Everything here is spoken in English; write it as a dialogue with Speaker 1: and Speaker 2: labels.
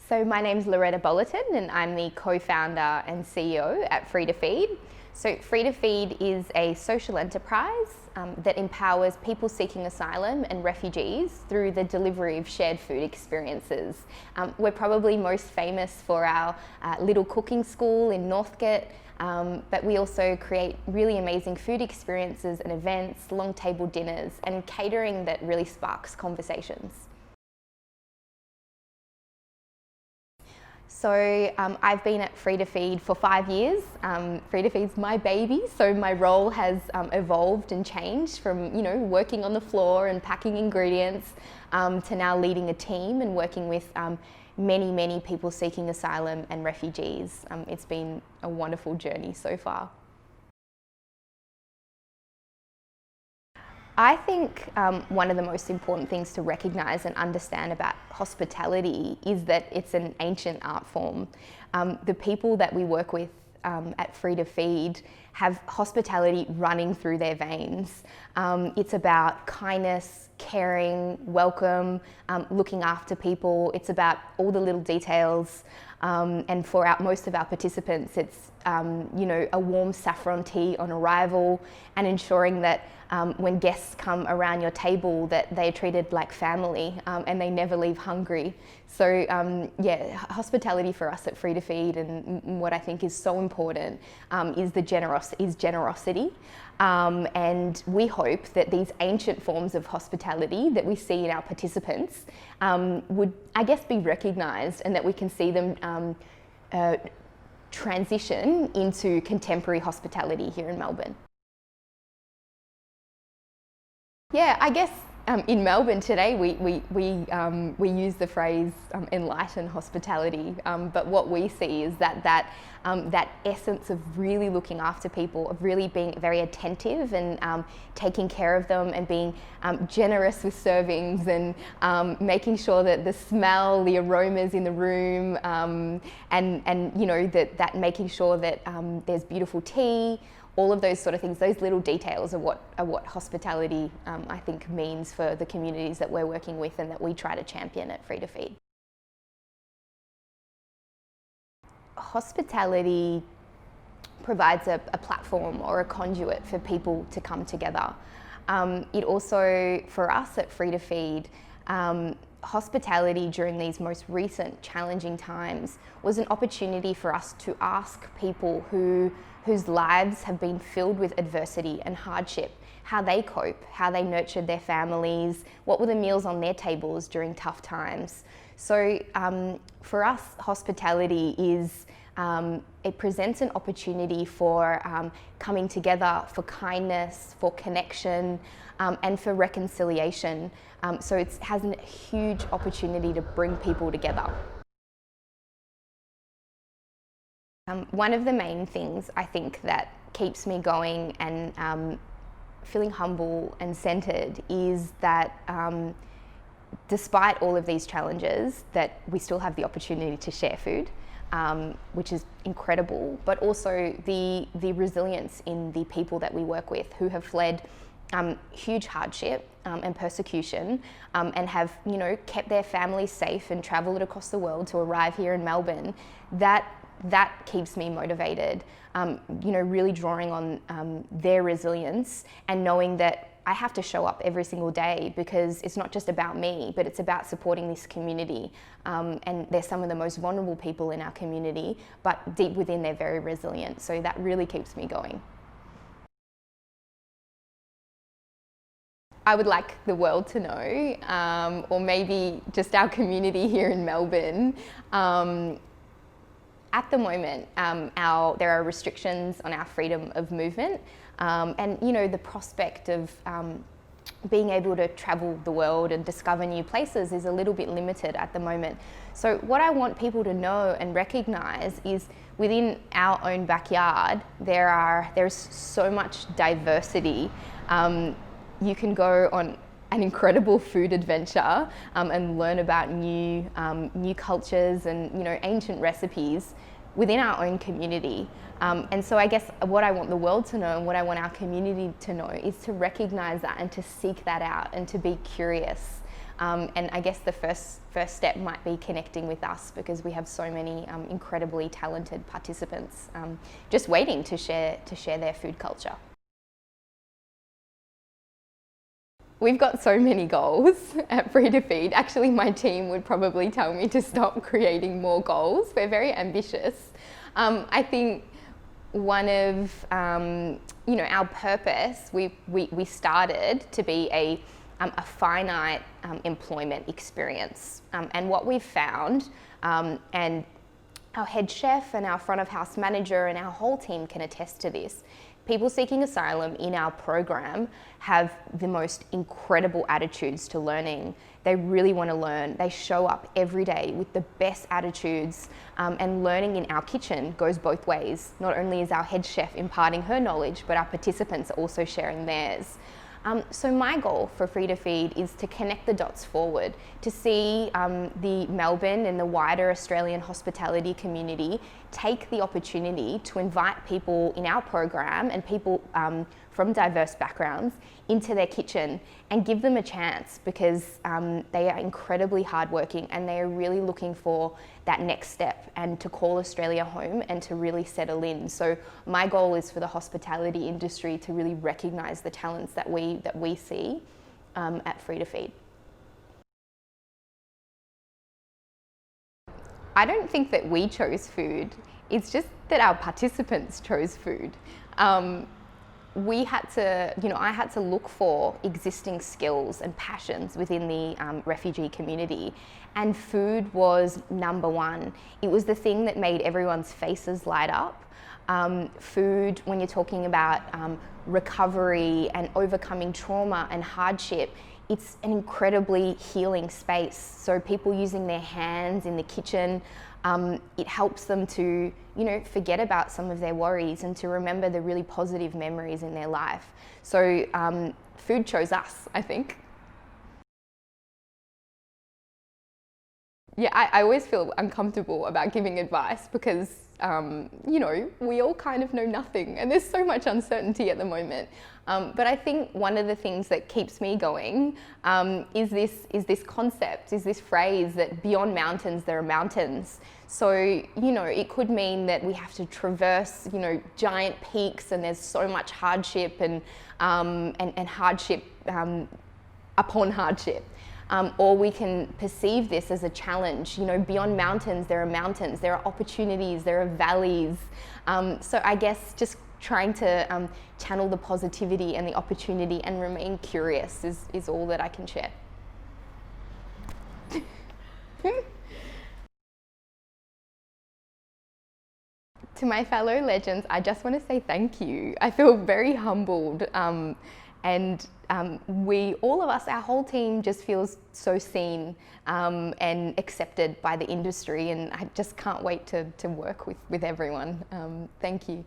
Speaker 1: So my name's Loretta Bolotin and I'm the co-founder and CEO at Free to Feed. So Free to Feed is a social enterprise that empowers people seeking asylum and refugees through the delivery of shared food experiences. We're probably most famous for our little cooking school in Northgate, but we also create really amazing food experiences and events, long table dinners and catering that really sparks conversations. So I've been at Free to Feed for 5 years. Free to Feed's my baby, so my role has evolved and changed from working on the floor and packing ingredients to now leading a team and working with many people seeking asylum and refugees. It's been a wonderful journey so far. I think one of the most important things to recognise and understand about hospitality is that it's an ancient art form. The people that we work with at Free to Feed have hospitality running through their veins. It's about kindness, caring, welcome, looking after people. It's about all the little details. And for most of our participants, it's a warm saffron tea on arrival and ensuring that when guests come around your table that they're treated like family and they never leave hungry. So hospitality for us at Free to Feed, and what I think is so important is generosity. And we hope that these ancient forms of hospitality that we see in our participants would, I guess, be recognised, and that we can see them transition into contemporary hospitality here in Melbourne. Yeah, I guess in Melbourne today we use the phrase enlighten hospitality, but what we see is that essence of really looking after people, of really being very attentive and taking care of them, and being generous with servings, and making sure that the smell, the aromas in the room, and that making sure that there's beautiful tea. All of those sort of things, those little details are what hospitality, I think, means for the communities that we're working with and that we try to champion at Free to Feed. Hospitality provides a platform or a conduit for people to come together. It also, for us at Free to Feed, hospitality during these most recent challenging times was an opportunity for us to ask people whose lives have been filled with adversity and hardship, how they cope, how they nurtured their families, what were the meals on their tables during tough times. So for us, hospitality is, it presents an opportunity for coming together, for kindness, for connection, and for reconciliation. So it has a huge opportunity to bring people together. One of the main things I think that keeps me going and feeling humble and centered is that despite all of these challenges, that we still have the opportunity to share food, which is incredible, but also the resilience in the people that we work with who have fled huge hardship and persecution, and have kept their families safe and travelled across the world to arrive here in Melbourne. That keeps me motivated, really drawing on their resilience and knowing that I have to show up every single day, because it's not just about me, but it's about supporting this community. And they're some of the most vulnerable people in our community, but deep within they're very resilient. So that really keeps me going. I would like the world to know, or maybe just our community here in Melbourne, at the moment, there are restrictions on our freedom of movement, and the prospect of being able to travel the world and discover new places is a little bit limited at the moment. So what I want people to know and recognise is within our own backyard, there's so much diversity. You can go on an incredible food adventure and learn about new cultures and ancient recipes within our own community. And so I guess what I want the world to know and what I want our community to know is to recognise that and to seek that out and to be curious. And I guess the first step might be connecting with us, because we have so many incredibly talented participants just waiting to share their food culture. We've got so many goals at Free to Feed. Actually, my team would probably tell me to stop creating more goals. We're very ambitious. I think one of our purpose, we started to be a finite employment experience, and what we've found, and our head chef and our front of house manager and our whole team can attest to this. People seeking asylum in our program have the most incredible attitudes to learning. They really want to learn. They show up every day with the best attitudes, and learning in our kitchen goes both ways. Not only is our head chef imparting her knowledge, but our participants are also sharing theirs. So my goal for Free to Feed is to connect the dots forward, to see the Melbourne and the wider Australian hospitality community take the opportunity to invite people in our program and people from diverse backgrounds into their kitchen and give them a chance, because they are incredibly hardworking and they are really looking for that next step and to call Australia home and to really settle in. So my goal is for the hospitality industry to really recognise the talents that we see at Free to Feed. I don't think that we chose food, it's just that our participants chose food. We had to, I had to look for existing skills and passions within the refugee community, and food was number one. It was the thing that made everyone's faces light up. Food, when you're talking about recovery and overcoming trauma and hardship, it's an incredibly healing space. So people using their hands in the kitchen, it helps them to, forget about some of their worries and to remember the really positive memories in their life. So food chose us, I think. Yeah, I always feel uncomfortable about giving advice because, we all kind of know nothing and there's so much uncertainty at the moment. But I think one of the things that keeps me going is this concept, is this phrase that beyond mountains, there are mountains. So, it could mean that we have to traverse, giant peaks and there's so much hardship and hardship upon hardship. Or we can perceive this as a challenge. Beyond mountains, there are opportunities, there are valleys. So I guess just trying to channel the positivity and the opportunity and remain curious is all that I can share. To my fellow legends, I just want to say thank you. I feel very humbled, and all of us, our whole team just feels so seen and accepted by the industry, and I just can't wait to work with everyone. Thank you.